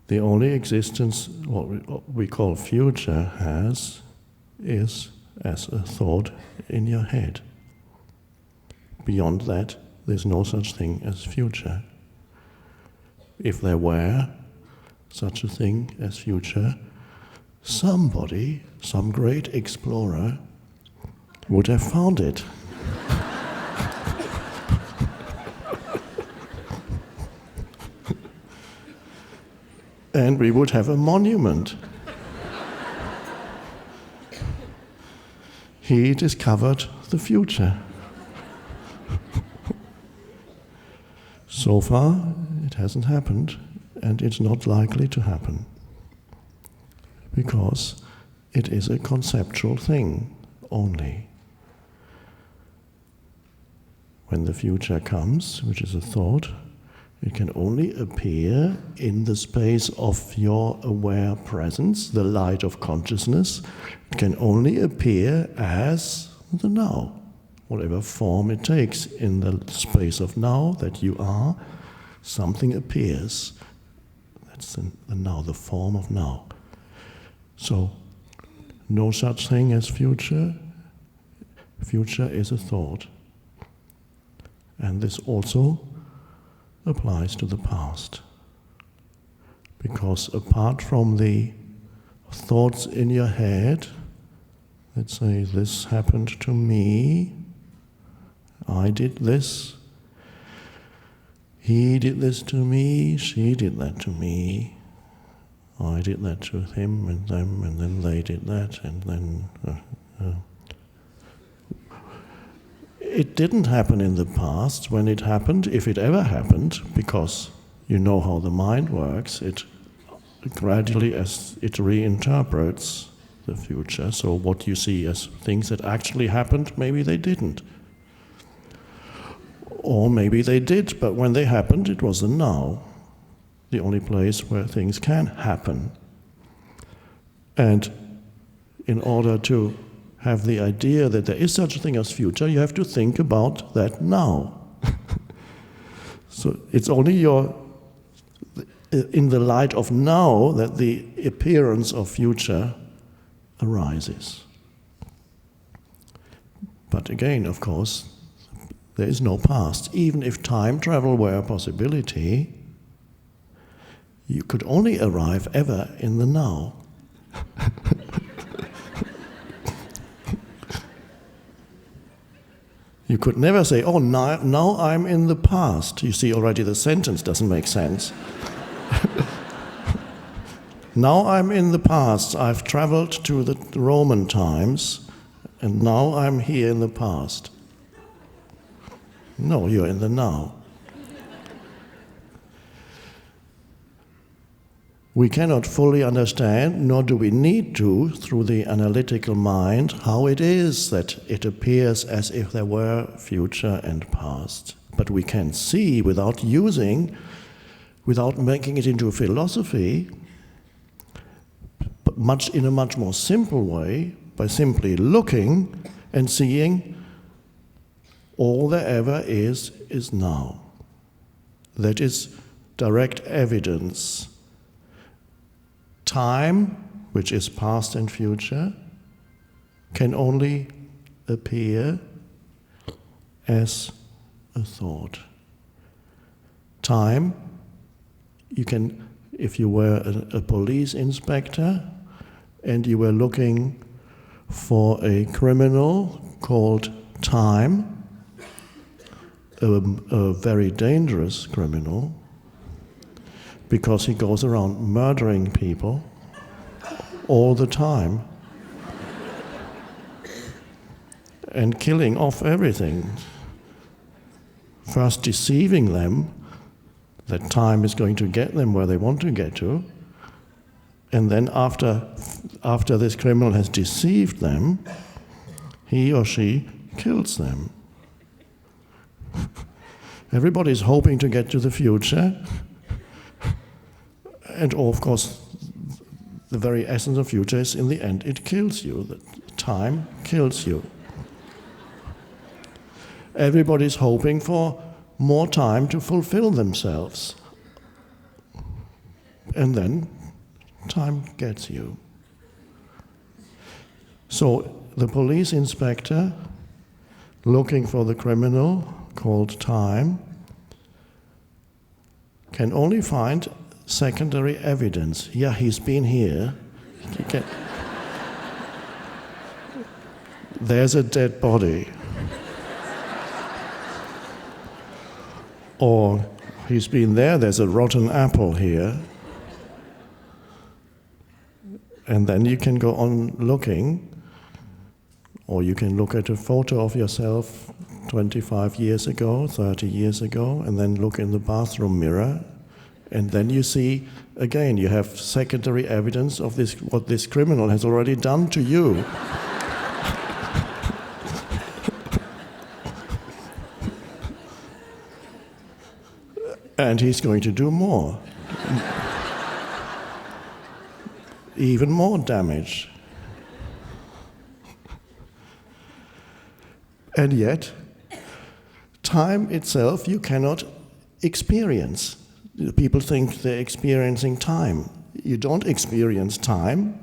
The only existence what we call future has is as a thought in your head. Beyond that, there's no such thing as future. If there were such a thing as future, somebody, some great explorer, would have found it. And we would have a monument. He discovered the future. So far, it hasn't happened, and it's not likely to happen, because it is a conceptual thing only. When the future comes, which is a thought, it can only appear in the space of your aware presence, the light of consciousness. It can only appear as the now, whatever form it takes in the space of now that you are. Something appears. That's the now, the form of now. So, no such thing as future. Future is a thought. And this also applies to the past. Because apart from the thoughts in your head, let's say, this happened to me, I did this, he did this to me, she did that to me, I did that to him and them, and then they did that, and then... It didn't happen in the past. When it happened, if it ever happened, because you know how the mind works, it gradually, as it reinterprets the future. So what you see as things that actually happened, maybe they didn't. Or maybe they did, but when they happened, it was the now, the only place where things can happen. And in order to have the idea that there is such a thing as future, you have to think about that now. So it's only in the light of now that the appearance of future arises. But again, of course, there is no past. Even if time travel were a possibility, you could only arrive ever in the now. You could never say, oh, now I'm in the past. You see, already the sentence doesn't make sense. Now I'm in the past. I've traveled to the Roman times, and now I'm here in the past. No, you're in the now. We cannot fully understand, nor do we need to, through the analytical mind, how it is that it appears as if there were future and past. But we can see, without making it into a philosophy, but in a much more simple way, by simply looking and seeing all there ever is now. That is direct evidence. Time, which is past and future, can only appear as a thought. Time, you can, if you were a police inspector and you were looking for a criminal called time, a very dangerous criminal, because he goes around murdering people all the time and killing off everything. First deceiving them that time is going to get them where they want to get to, and then after this criminal has deceived them, he or she kills them. Everybody's hoping to get to the future. And of course, the very essence of future is, in the end, it kills you. The time kills you. Everybody's hoping for more time to fulfill themselves. and then time gets you. So the police inspector, looking for the criminal called time, can only find secondary evidence. Yeah, he's been here. There's a dead body. Or he's been there, there's a rotten apple here. And then you can go on looking, or you can look at a photo of yourself 25 years ago, 30 years ago, and then look in the bathroom mirror, and then you see, again, you have secondary evidence of this, what this criminal has already done to you. And he's going to do more. Even more damage. And yet, time itself you cannot experience. People think they're experiencing time. You don't experience time,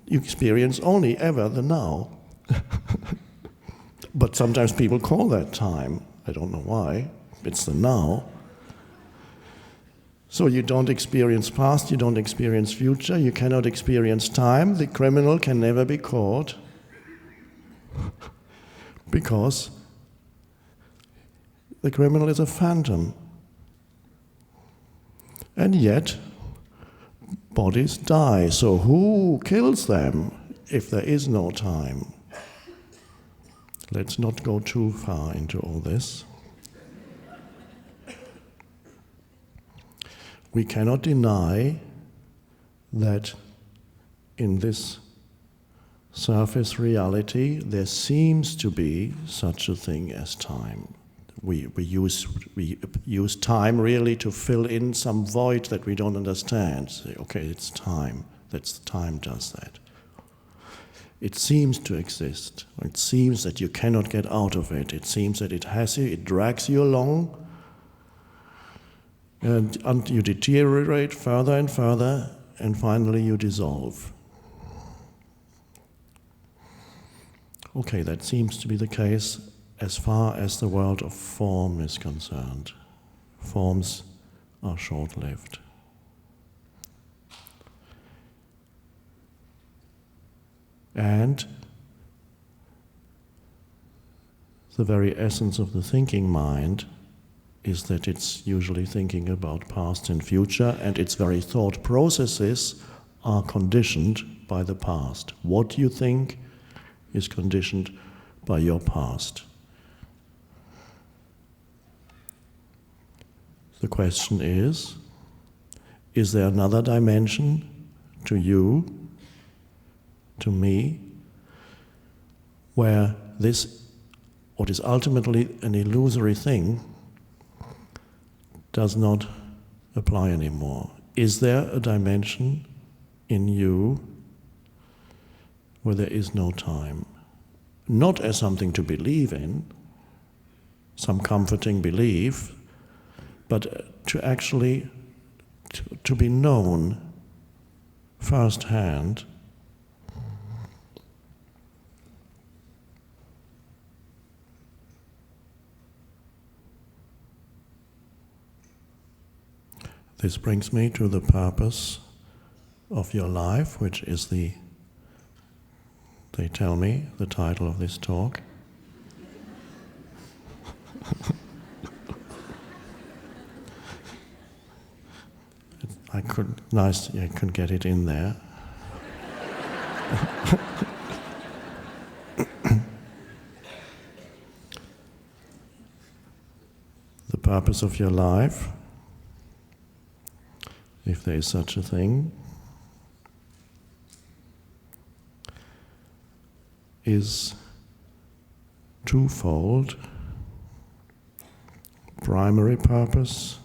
you experience only ever the now. But sometimes people call that time. I don't know why. It's the now. So you don't experience past, you don't experience future, you cannot experience time. The criminal can never be caught because the criminal is a phantom. And yet, bodies die. So who kills them if there is no time? Let's not go too far into all this. We cannot deny that in this surface reality there seems to be such a thing as time. We use time really to fill in some void that we don't understand. Say, okay, it's time. Time does that. It seems to exist. It seems that you cannot get out of it. It seems that it has you, it drags you along, and you deteriorate further and further, and finally you dissolve. Okay, that seems to be the case as far as the world of form is concerned. Forms are short-lived. And the very essence of the thinking mind is that it's usually thinking about past and future, and its very thought processes are conditioned by the past. What you think is conditioned by your past. The question is there another dimension to you, to me, where this, what is ultimately an illusory thing, does not apply anymore? Is there a dimension in you where there is no time? Not as something to believe in, some comforting belief, but to actually to be known firsthand. This brings me to the purpose of your life, which is they tell me, the title of this talk. I could get it in there. The purpose of your life, if there is such a thing, is twofold: primary purpose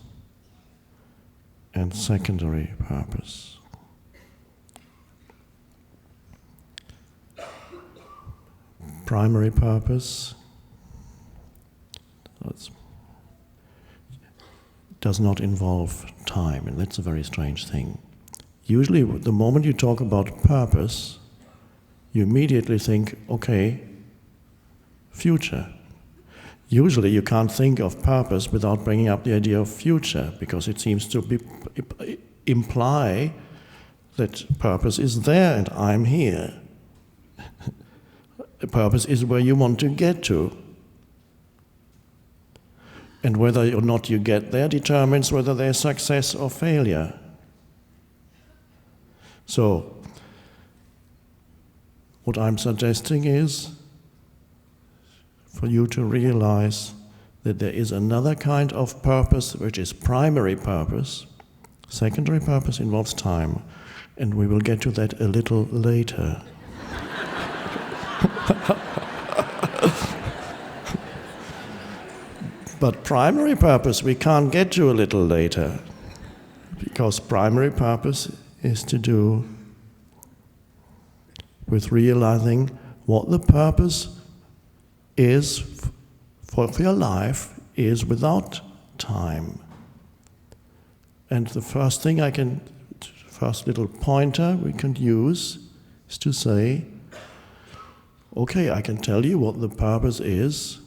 and secondary purpose. Primary purpose does not involve time, and that's a very strange thing. Usually, the moment you talk about purpose, you immediately think, okay, future. Usually, you can't think of purpose without bringing up the idea of future, because it seems to imply that purpose is there and I'm here. Purpose is where you want to get to. And whether or not you get there determines whether there's success or failure. So, what I'm suggesting is for you to realize that there is another kind of purpose which is primary purpose. Secondary purpose involves time, and we will get to that a little later. But primary purpose we can't get to a little later, because primary purpose is to do with realizing what the purpose is for your life is without time. And the first little pointer we can use is to say, okay, I can tell you what the purpose is.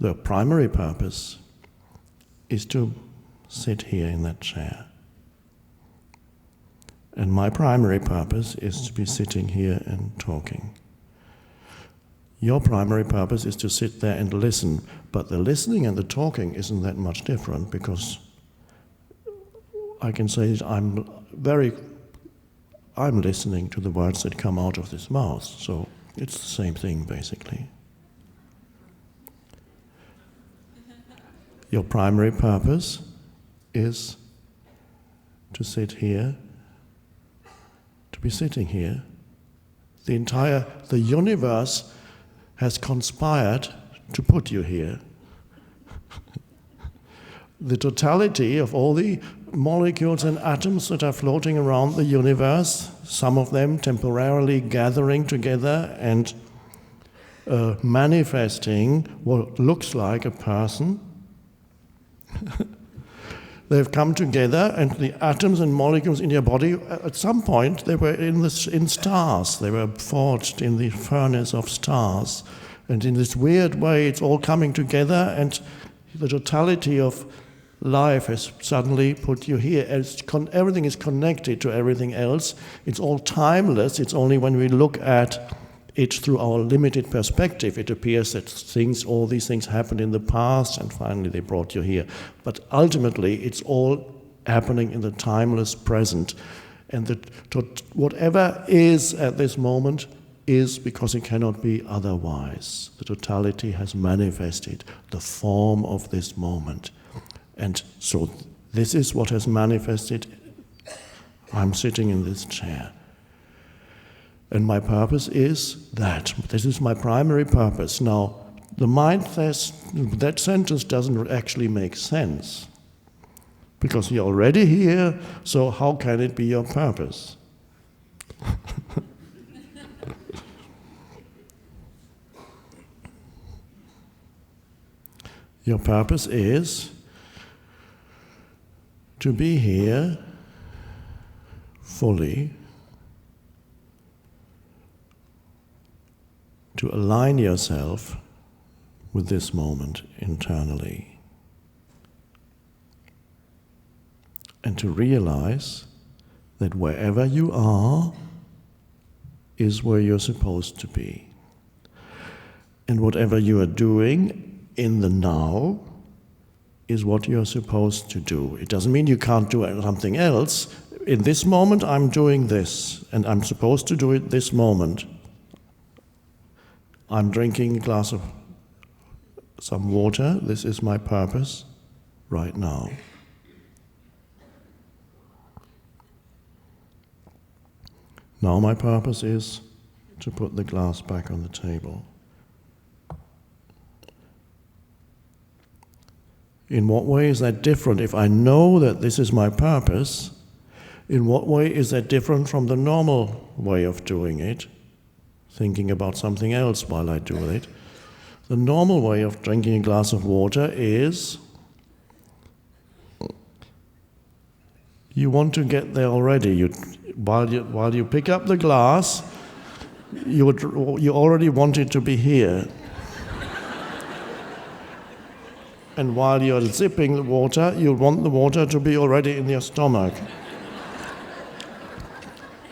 The primary purpose is to sit here in that chair. And my primary purpose is to be sitting here and talking. Your primary purpose is to sit there and listen, but the listening and the talking isn't that much different, because I can say that I'm listening to the words that come out of this mouth, so it's the same thing basically. Your primary purpose is to sit here, to be sitting here. The universe has conspired to put you here. The totality of all the molecules and atoms that are floating around the universe, some of them temporarily gathering together and manifesting what looks like a person. They've come together, and the atoms and molecules in your body, at some point, they were in stars. They were forged in the furnace of stars. And in this weird way, it's all coming together, and the totality of life has suddenly put you here. Everything is connected to everything else. It's all timeless. It's only when we look at it through our limited perspective, it appears that all these things happened in the past, and finally they brought you here. But ultimately, it's all happening in the timeless present. And whatever is at this moment is because it cannot be otherwise. The totality has manifested the form of this moment. And so this is what has manifested. I'm sitting in this chair. And my purpose is that. This is my primary purpose. Now, the mind says that sentence doesn't actually make sense, because you're already here, so how can it be your purpose? Your purpose is to be here fully, to align yourself with this moment internally, and to realize that wherever you are is where you're supposed to be. And whatever you are doing in the now is what you're supposed to do. It doesn't mean you can't do something else. In this moment, I'm doing this, and I'm supposed to do it this moment. I'm drinking a glass of some water. This is my purpose right now. Now my purpose is to put the glass back on the table. In what way is that different? If I know that this is my purpose, in what way is that different from the normal way of doing it? Thinking about something else while I do it. The normal way of drinking a glass of water is you want to get there already. While you pick up the glass, you already want it to be here. And while you're zipping the water, you want the water to be already in your stomach.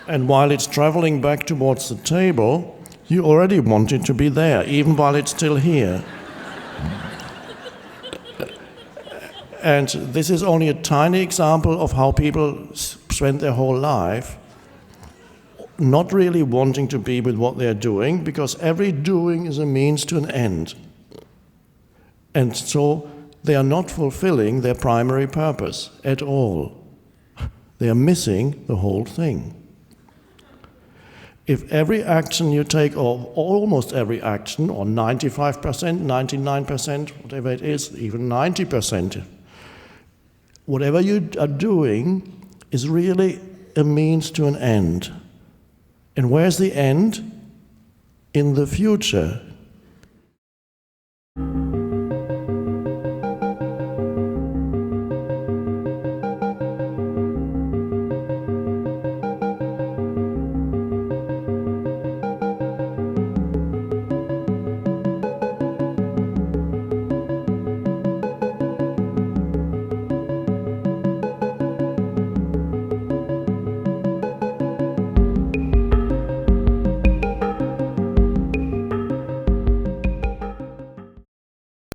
And while it's traveling back towards the table, you already want it to be there, even while it's still here. And this is only a tiny example of how people spend their whole life not really wanting to be with what they're doing, because every doing is a means to an end. And so they are not fulfilling their primary purpose at all. They are missing the whole thing. If every action you take, or almost every action, or 95%, 99%, whatever it is, even 90%, whatever you are doing is really a means to an end. And where's the end? In the future.